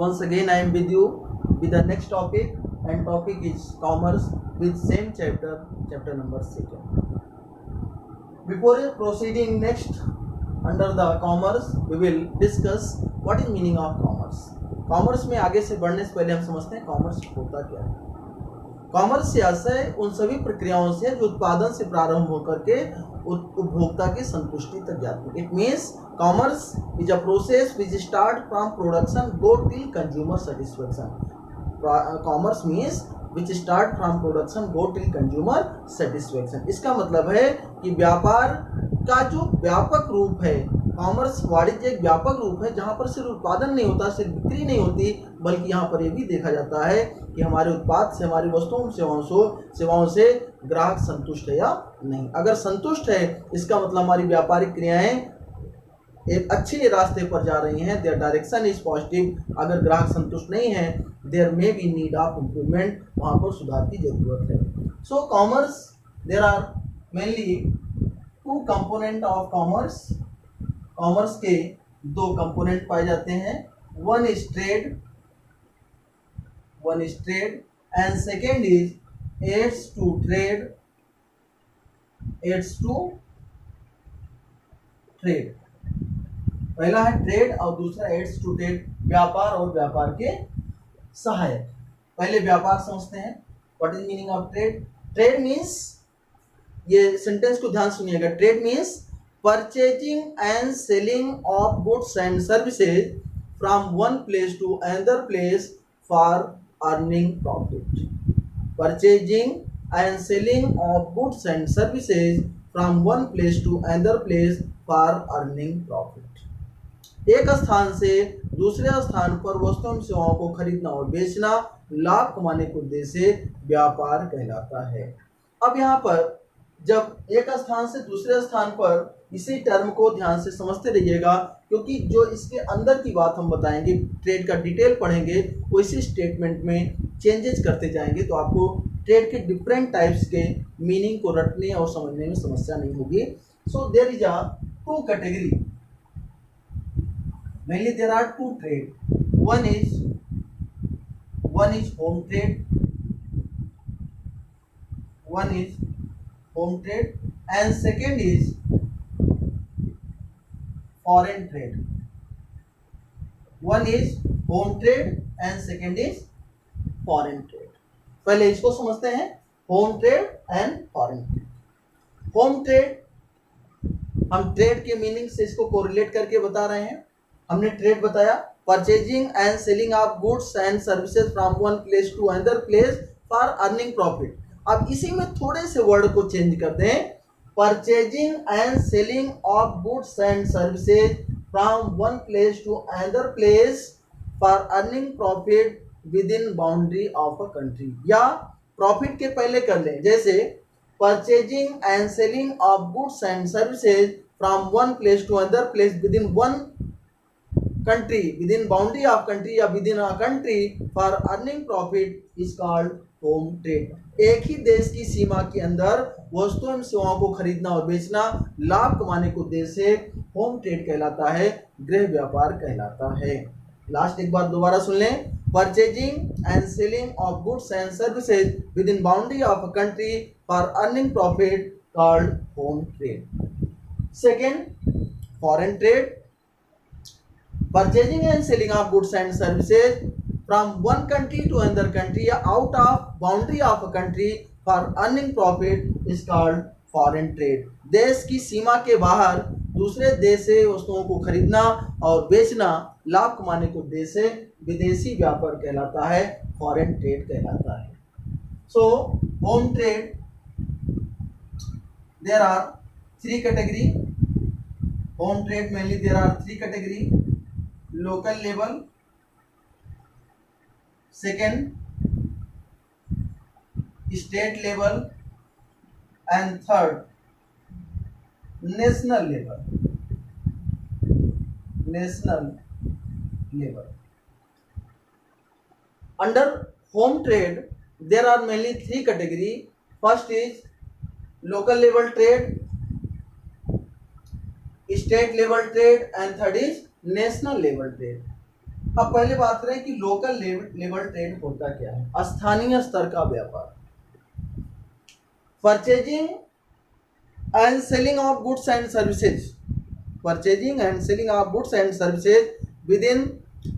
Once again, I am with you with the next topic, and topic is commerce with same chapter, chapter number 2. Before proceeding next under the commerce, we will discuss what is meaning of commerce. Commerce में आगे से बढ़ने से पहले हम समझते हैं commerce होता क्या है। कॉमर्स से आशय उन सभी प्रक्रियाओं से जो उत्पादन से प्रारंभ होकर के उपभोक्ता की संतुष्टि तक जाती है। It means commerce is a process which start from production go till consumer satisfaction. Commerce means which start from production go till consumer satisfaction. इसका मतलब है कि व्यापार का जो व्यापक रूप है, कॉमर्स वाणिज्य एक व्यापक रूप है जहाँ पर सिर्फ उत्पादन नहीं होता, सिर्फ बिक्री नहीं होती, बल्कि यहाँ पर यह भी देखा जाता है कि हमारे उत्पाद से, हमारी वस्तुओं सेवाओं से ग्राहक संतुष्ट है या नहीं। अगर संतुष्ट है, इसका मतलब हमारी व्यापारिक क्रियाएं एक अच्छे रास्ते पर जा रही हैं, देयर डायरेक्शन इज पॉजिटिव। अगर ग्राहक संतुष्ट नहीं है, there may be need of improvement, वहाँ पर सुधार की जरूरत है। So commerce, there are mainly two component of commerce. Commerce के दो कंपोनेंट पाए जाते हैं, one is trade and second is aids to trade. पहला है ट्रेड और दूसरा एड्स टू ट्रेड, व्यापार और व्यापार के सहायक। पहले व्यापार समझते हैं, what is meaning of trade. Trade means, ये सेंटेंस को ध्यान सुनिएगा, trade means purchasing and selling of goods and services from one place to another place for earning profit. Purchasing and selling of goods and services from one place to another place for earning profit. एक स्थान से दूसरे स्थान पर वस्तुओं एवं सेवाओं को खरीदना और बेचना लाभ कमाने के उद्देश्य से व्यापार कहलाता है। अब यहाँ पर जब एक स्थान से दूसरे स्थान पर, इसी टर्म को ध्यान से समझते रहिएगा, क्योंकि जो इसके अंदर की बात हम बताएंगे, ट्रेड का डिटेल पढ़ेंगे, वो इसी स्टेटमेंट में चेंजेस करते जाएंगे, तो आपको ट्रेड के डिफरेंट टाइप्स के मीनिंग को रटने और समझने में समस्या नहीं होगी। So there is a two category, mainly there are two trade, one is home trade and second is foreign trade। one is home trade and second is foreign trade। पहले इसको समझते हैं, home trade and foreign trade. Home trade, हम trade के meaning से इसको correlate करके बता रहे हैं। हमने ट्रेड बताया, purchasing and selling of goods and services from one place to another place for earning profit. अब इसी में थोड़े से वर्ड को चेंज कर दें, purchasing and selling of goods and services from one place to another place for earning profit within boundary of a country. या profit के पहले कर लें, जैसे purchasing and selling of goods and services from one place to another place within one country, within boundary of country या within a country for earning profit is called home trade. एक ही देश की सीमा के अंदर वस्तुओं एवं सेवाओं को खरीदना और बेचना लाभ कमाने के उद्देश्य से होम ट्रेड कहलाता है, गृह व्यापार कहलाता है। लास्ट एक बार दोबारा सुन लें, purchasing and selling of goods and services within boundary of a country for earning profit called home trade. Second, foreign trade, purchasing and selling of goods and services from one country to another country या out of boundary of a country for earning profit is called foreign trade। देश की सीमा के बाहर दूसरे देश से वस्तुओं को खरीदना और बेचना लाभ कमाने के उद्देश्य से विदेशी व्यापार कहलाता है, फॉरेन ट्रेड कहलाता है। So home trade, there are three category. Home trade mainly there are three category, local level, second state level and third national level। Under home trade there are mainly three category, first is local level trade, state level trade and third is national level trade. अब पहले बात करें कि local level trade होता क्या है। स्थानीय स्तर का व्यापार, purchasing and selling of goods and services, purchasing and selling of goods and services within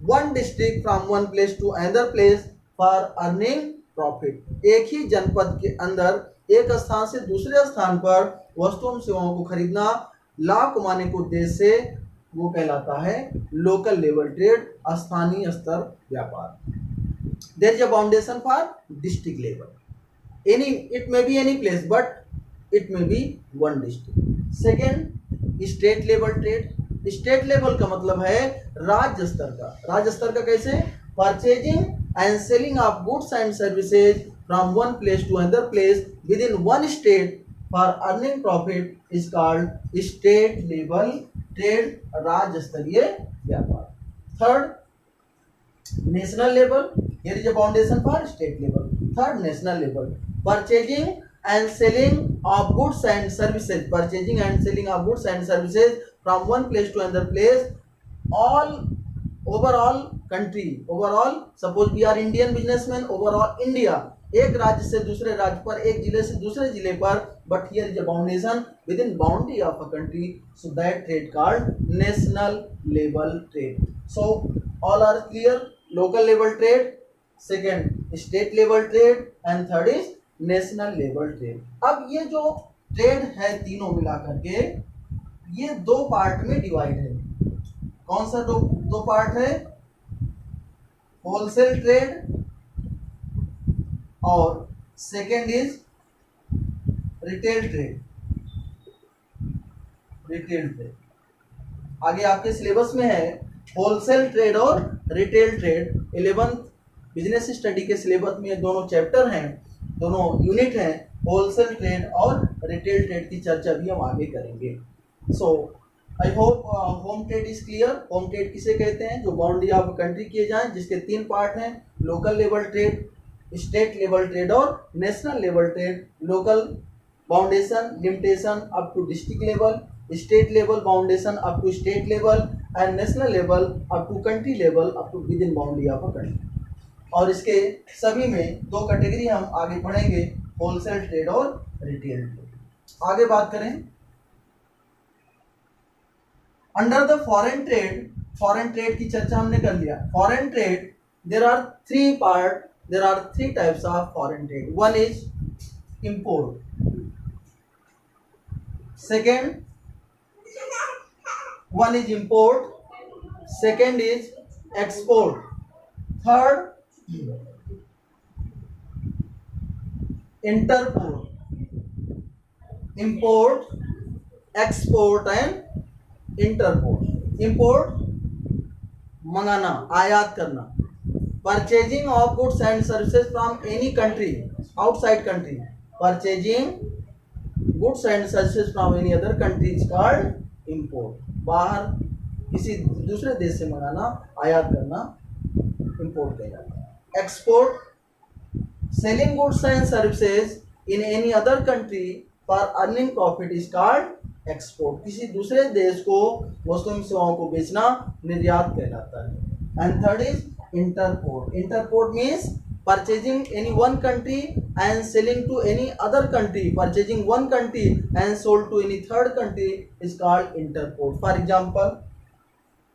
one district from one place to another place for earning profit. एक ही जनपद के अंदर एक स्थान से दूसरे स्थान पर वस्तुओं सेवाओं को खरीदना लाभ कमाने के उद्देश्य से वो कहलाता है लोकल लेवल ट्रेड, स्थानीय स्तर व्यापार। There is a foundation for district level, any it may be any place but it may be one district. Second state level trade. State level का मतलब है राज्य स्तर का। राज्य स्तर का कैसे? Purchasing and selling of goods and services from one place to another place within one state for earning profit is called state level trade, राज्य स्तरीय व्यापार। Third national level, here is a foundation for state level. Third national level, purchasing and selling of goods and services, purchasing and selling of goods and services from one place to another place all overall country. Overall suppose we are Indian businessman, overall India, एक राज्य से दूसरे राज्य पर, एक जिले से दूसरे जिले पर, but here is a foundation within boundary of a country, so that trade called national level trade. So all are clear, local level trade, second state level trade and third is national level trade. अब ये जो trade है तीनों मिलाकर के ये दो part में डिवाइड है। कौन सा दो पार्ट है? होलसेल ट्रेड और second is retail trade. Retail trade आगे आपके सिलेबस में है, होलसेल ट्रेड और retail trade. 11th business study के सिलेबस में दोनों चैप्टर हैं, दोनों यूनिट हैं, होलसेल ट्रेड और रिटेल ट्रेड की चर्चा भी हम आगे करेंगे। So I hope home trade is clear. Home trade किसे कहते हैं? जो बाउंड्री ऑफ कंट्री किए जाएं, जिसके तीन पार्ट हैं, local level trade, state level trade और national level trade. Local boundation limitation up to district level, state level boundation up to state level and national level up to country level, up to within boundary of a country. और इसके सभी में दो category हम आगे पढ़ेंगे, wholesale trade और retail trade. आगे बात करें under the foreign trade. Foreign trade की चर्चा हमने कर लिया। Foreign trade there are three part, there are three types of foreign trade. One is import, one is import, second is export, third interport, import, export and interport. import मंगाना, आयात करना, purchasing of goods and services from any country outside country, purchasing goods and services from any other country is called import. बाहर किसी दूसरे देश से मंगाना, आयात करना इंपोर्ट कहलाता है। Export, selling goods and services in any other country for earning profit is called export. किसी दूसरे देश को वस्तुओं सेवाओं को बेचना निर्यात कहलाता है। And third is interport. Interport means purchasing any one country and selling to any other country. Purchasing one country and sold to any third country is called interport. For example,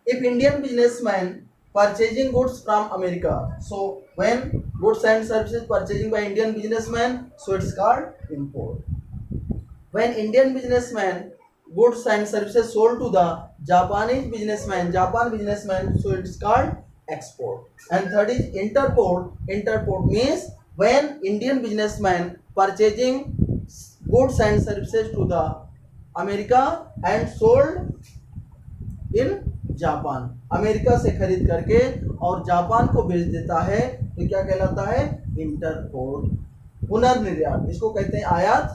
if Indian businessman purchasing goods from America, so when goods and services purchasing by Indian businessman, so it's called import. When Indian businessman goods and services sold to the Japanese businessman, so it's called export. And third is interport. Interport means when Indian businessman purchasing goods and services to the America and sold in Japan, America से खरीद करके और Japan को बेच देता है, तो क्या कहलाता है? इंटरपोर्ट। पुनर्निर्यात, इसको कहते हैं आयात,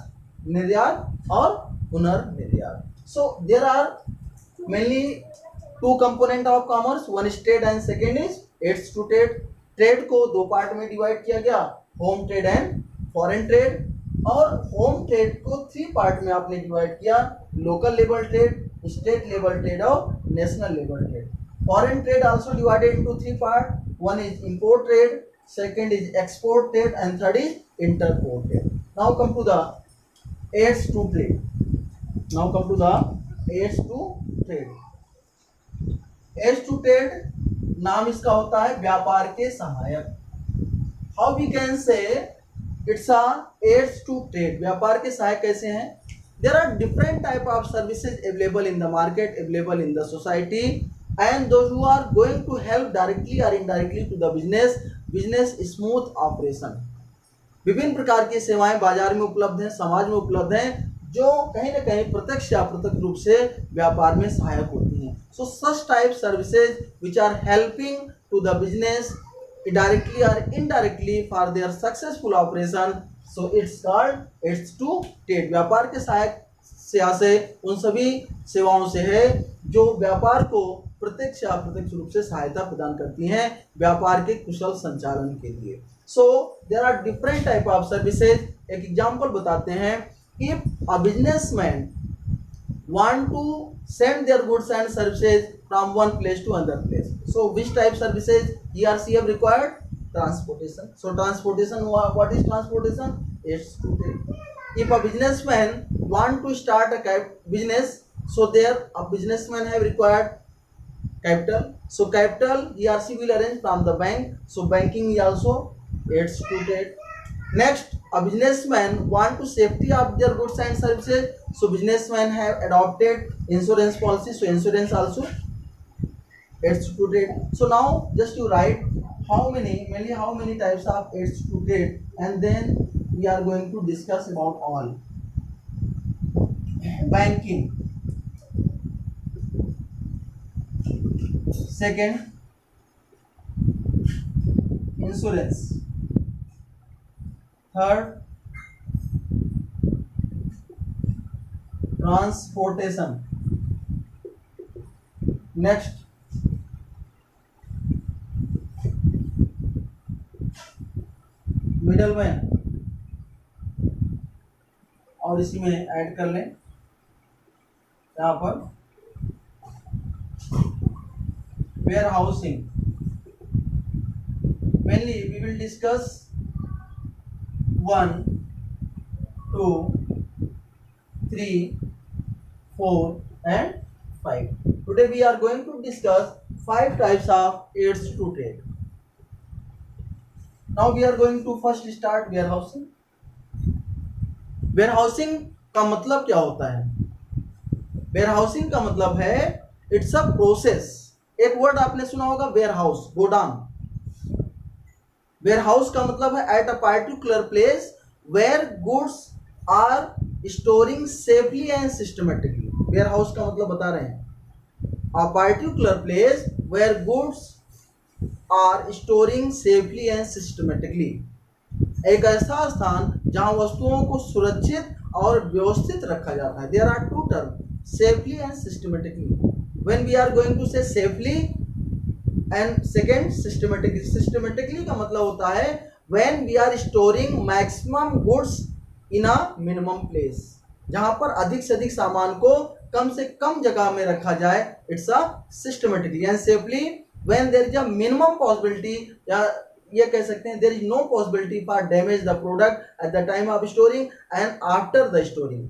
निर्यात और पुनर्निर्यात। So there are mainly two component of commerce, one state and second is aids to trade. Trade को दो पार्ट में डिवाइड किया गया, home trade and foreign trade. और होम ट्रेड को थ्री पार्ट में आपने डिवाइड किया, local level trade, state level trade और national level trade. Foreign trade also divided into three parts. One is import trade, second is export trade, and third is interport trade. Now come to the aids to trade. Now come to the aids to trade. aids to trade नाम इसका होता है व्यापार के सहायक. How we can say it's a aids to trade. व्यापार के सहायक कैसे हैं? There are different type of services available in the market, available in the society, and those who are going to help directly or indirectly to the business smooth operation. विभिन्न प्रकार की सेवाएं बाजार में उपलब्ध हैं, समाज में उपलब्ध हैं, जो कहीं न कहीं प्रत्यक्ष या अप्रत्यक्ष रूप से व्यापार में सहायक होती हैं. So such type services which are helping to the business directly or indirectly for their successful operation, so it's called aids to trade. व्यापार के सहायक से उन सभी सेवाओं से है जो व्यापार को प्रत्यक्ष या अप्रत्यक्ष रूप से सहायता प्रदान करती हैं व्यापार के कुशल संचालन के लिए. So there are different type of services. एक एग्जांपल बताते हैं. If a businessman want to send their goods and services from one place to another place, so which type services he or she have required? Transportation. So transportation, what is transportation? It's to trade. If a businessman want to start a business, so there a businessman have required capital. So capital he or she will arrange from the bank. So banking is also aids to trade. Next, a businessman want to safety of their goods and services, so businessmen have adopted insurance policy. So insurance also aids to trade. So now just you write how many types of aids to trade, and then we are going to discuss about all. Banking, second insurance, third transportation, next middleman, और इसी में add कर लें यहाँ पर warehousing. Mainly we will discuss 1, 2, 3, 4 and 5. Today we are going to discuss 5 types of aids to trade. Now we are going to first start warehousing. Warehousing का मतलब क्या होता है? Warehousing का मतलब है इट्स अ प्रोसेस. एक word आपने सुना होगा वेयरहाउस, गोदाम. वेयरहाउस का मतलब है at a particular place where goods are storing safely and systematically. Warehouse का मतलब बता रहे हैं a particular place where goods are storing safely and systematically. एक ऐसा स्थान जहां वस्तुओं को सुरक्षित और व्यवस्थित रखा जाता है. There are two term, safely and systematically. When we are going to say safely and second systematically. Systematically का मतलब होता है when we are storing maximum goods in a minimum place. जहां पर अधिक से अधिक सामान को कम से कम जगह में रखा जाए, it's a systematically. And safely when there is a minimum possibility, या ये कह सकते हैं there is no possibility for damage the product at the time of storing and after the storing.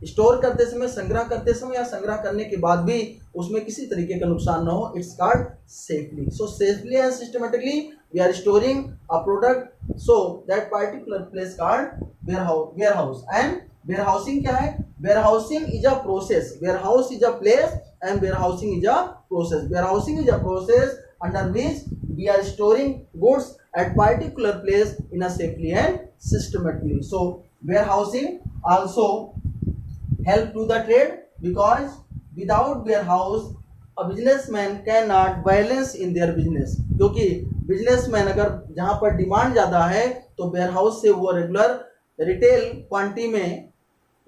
Store करते समय, संग्रह करते समय या संग्रह करने के बाद भी उसमें किसी तरीके का नुकसान न हो, it's called safely. So safely and systematically we are storing a product, so that particular place called warehouse. And warehousing क्या है? Warehousing is a process. Warehouse is a place and warehousing is a process. Warehousing is a process under which we are storing goods at particular place in a safely and systematically. So warehousing also help to the trade, because without warehouse a businessman cannot balance in their business. क्योंकि businessman अगर जहाँ पर demand ज़्यादा है तो warehouse से वो regular retail quantity में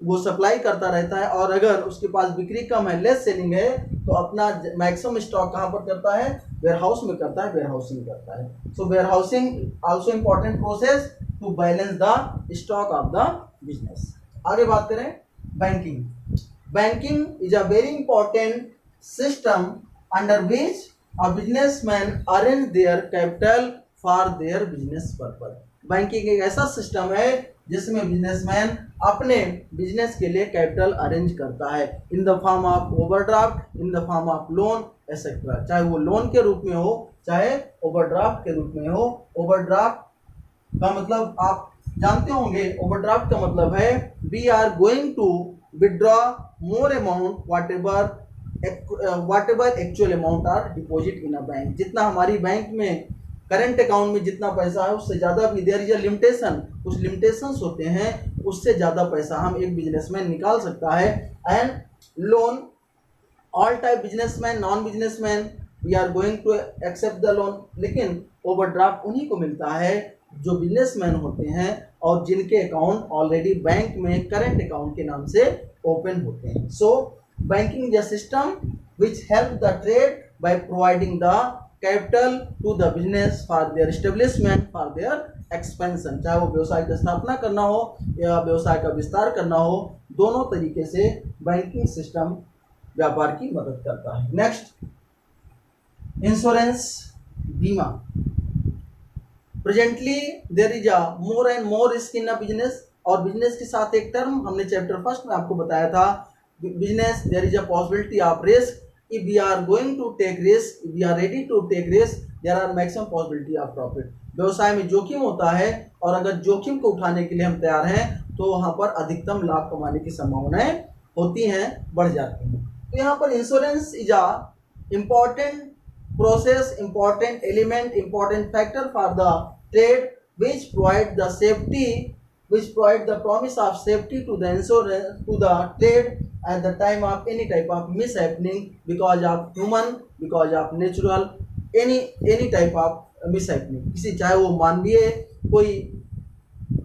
वो सप्लाई करता रहता है, और अगर उसके पास बिक्री कम है, लेस सेलिंग है, तो अपना मैक्सिमम स्टॉक कहाँ पर करता है? वेयरहाउस में करता है, वेयरहाउसिंग करता है. So warehousing also important process to balance the stock of the business. आगे बात करें banking. Banking is a very important system under which A businessman arrange their capital for their business purpose. Banking एक ऐसा system है जिसमें businessman अपने business के लिए कैपिटल अरेंज करता है in the form of overdraft, in the form of loan etcetera, चाहे वो लोन के रूप में हो चाहे ओवरड्राफ्ट के रूप में हो। ओवरड्राफ्ट का मतलब आप जानते होंगे, ओवरड्राफ्ट का मतलब है we are going to withdraw more amount whatever actual amount are deposit in a bank. जितना हमारी बैंक में करंट अकाउंट में जितना पैसा है उससे ज़्यादा भी देयर इज अ लिमिटेशन, कुछ लिमिटेशंस होते हैं, उससे ज़्यादा पैसा हम एक बिजनेसमैन निकाल सकता है। And loan, all type businessman, non businessman we are going to except the loan. लेकिन ओवरड्राफ्ट उन्हीं को मिलता है जो बिजनेसमैन होते हैं और जिनके अकाउंट ऑलरेडी बैंक में करंट अकाउंट के नाम से ओपन होते हैं। सो banking is a system which helps the trade by providing the capital to the business for their establishment, for their expansion। चाहे वो व्यवसाय की स्थापना करना हो या व्यवसाय का विस्तार करना हो, दोनों तरीके से बैंकिंग सिस्टम व्यापार की मदद करता है। नेक्स्ट, इंश्योरेंस, बीमा। Presently there is a more and more risk in a business, और बिजनेस के साथ एक टर्म हमने चैप्टर फर्स्ट में आपको बताया था, business there is a possibility of risk. If we are going to take risk, if we are ready to take risk, there are maximum possibility of profit। व्यवसाय में जोखिम होता है और अगर जोखिम को उठाने के लिए हम तैयार हैं तो वहाँ पर अधिकतम लाभ कमाने की संभावनाएं होती हैं, बढ़ जाती हैं। तो यहाँ पर insurance is a important process, important element, important factor for the trade which provide the safety, which provide the promise of safety to the insurance, to the trade at the time of any type of mishappening because of human, because of natural, any type of mishappening। किसी चाहे वो मानवीय कोई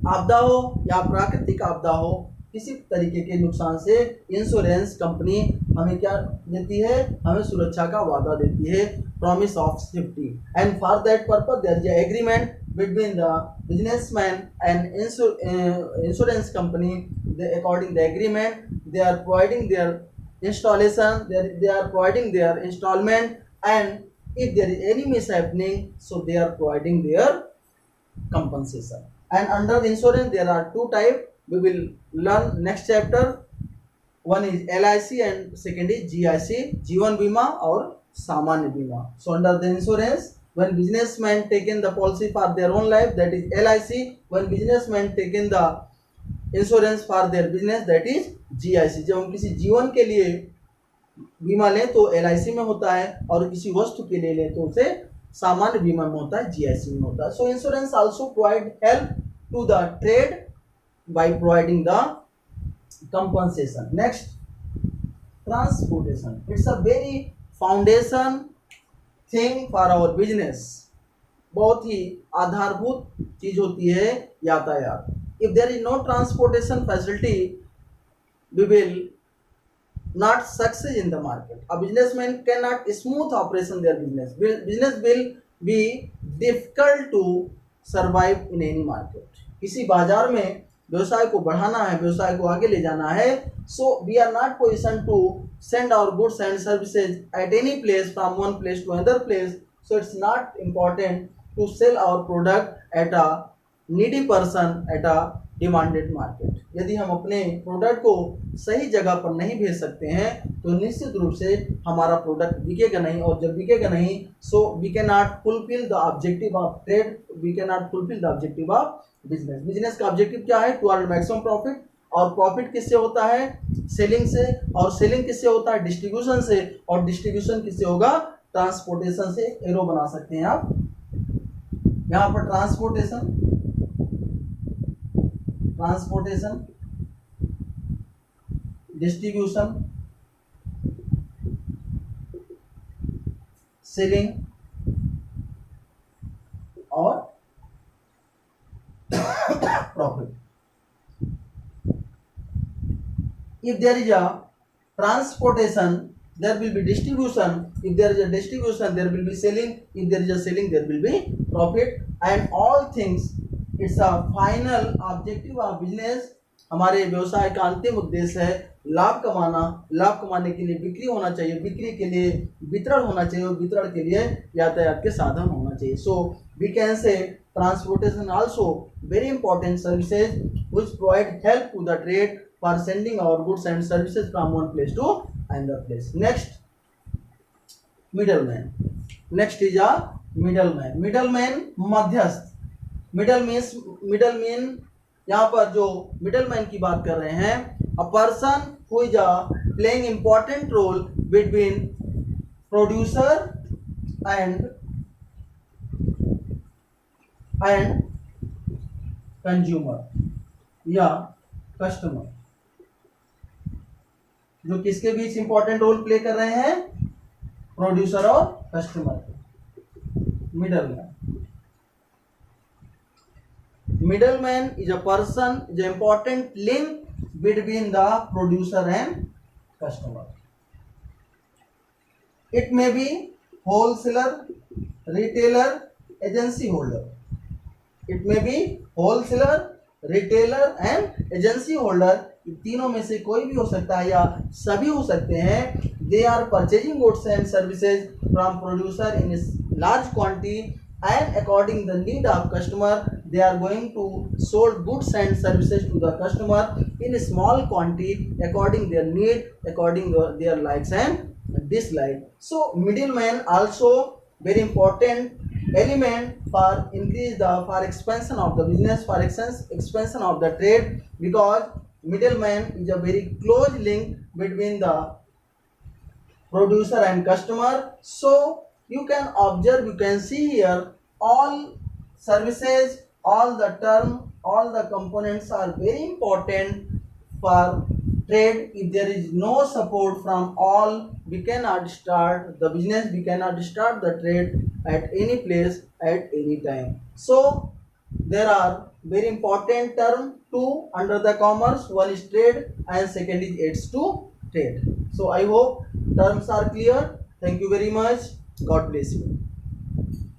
आपदा हो या प्राकृतिक आपदा हो, किसी तरीके के नुकसान से इंश्योरेंस कंपनी हमें क्या देती है, हमें सुरक्षा का वादा देती है, promise of safety. And for that purpose there is an agreement between the businessman and insurance company। According the agreement, they are providing their installation, they are providing their installment, and if there is any mishappening, so they are providing their compensation। And under the insurance there are two types, we will learn next chapter। one is LIC and second is GIC, जीवन बीमा और सामान्य बीमा। So under the insurance, when businessmen taken the policy for their own life, that is LIC। when businessmen taken the insurance for their business, that is GIC। जब हम किसी जीवन के लिए बीमा लें तो LIC में होता है और किसी वस्तु के लिए लें तो उसे सामान्य बीमा में होता है, GIC में होता है। So insurance also provide help to the trade by providing the compensation। Next, transportation, it's a very foundation thing for our business. बहुत ही आधारभूत चीज होती है यातायात। If there is no transportation facility we will not success in the market. A businessman can not smooth operation there business, business will be difficult to survive in any market. किसी बाजार में व्यवसाय को बढ़ाना है, व्यवसाय को आगे ले जाना है, so we are not position to send our goods and services at any place from one place to another place। So it's not important to sell our product at a needy person at a demanded market। यदि हम अपने product को सही जगह पर नहीं भेज सकते हैं तो निश्चित रूप से हमारा प्रोडक्ट बिकेगा नहीं, और जब बिकेगा नहीं so we cannot fulfill the objective of trade, we cannot fulfill the objective of business। Business का ऑब्जेक्टिव क्या है? टू अर्न मैक्सिमम प्रॉफिट, और प्रॉफिट किससे होता है? सेलिंग से, और सेलिंग किससे होता है? डिस्ट्रीब्यूशन से, और डिस्ट्रीब्यूशन किससे होगा? ट्रांसपोर्टेशन से। एरो बना सकते हैं आप यहां पर, ट्रांसपोर्टेशन, डिस्ट्रीब्यूशन, सेलिंग और profit. If there is a transportation, there will be distribution। If there is a distribution, there will be selling। If there is a selling, there will be profit। And all things, it's a final objective of business हमारे व्यवसाय का अंतिम उद्देश्य है लाभ कमाना। लाभ कमाने के लिए बिक्री होना चाहिए, बिक्री के लिए वितरण होना चाहिए और वितरण के लिए यातायात के साधन होना चाहिए। So we can say transportation also very important services which provide help to the trade for sending our goods and services from one place to another place. Next, middleman. Next is a middleman. Middleman मध्यस्थ। middleman यहाँ पर जो middleman की बात कर रहे हैं, a person who is playing important role between producer and consumer या कस्टमर, जो किसके बीच इंपॉर्टेंट रोल प्ले कर रहे हैं, प्रोड्यूसर और customer. Middleman is a person, is important link between the producer and customer. It may B wholesaler, retailer, agency holder. It may B wholesaler, retailer and agency holder. तीनों में से कोई भी हो सकता है या सभी हो सकते हैं। They are purchasing goods and services from producer in large quantity and according the need of customer they are going to sold goods and services to the customer in a small quantity according their need, according their likes and dislike. So middleman also very important element for increase the for expansion of the business, for expansion of the trade, because middleman is a very close link between the producer and customer. So you can observe, you can see here all services, all the term, all the components are very important for trade. If there is no support from all, we cannot start the business, we cannot start the trade at any place at any time. So there are very important term two under the commerce. One is trade and second is aids to trade. So I hope terms are clear. Thank you very much. God bless you.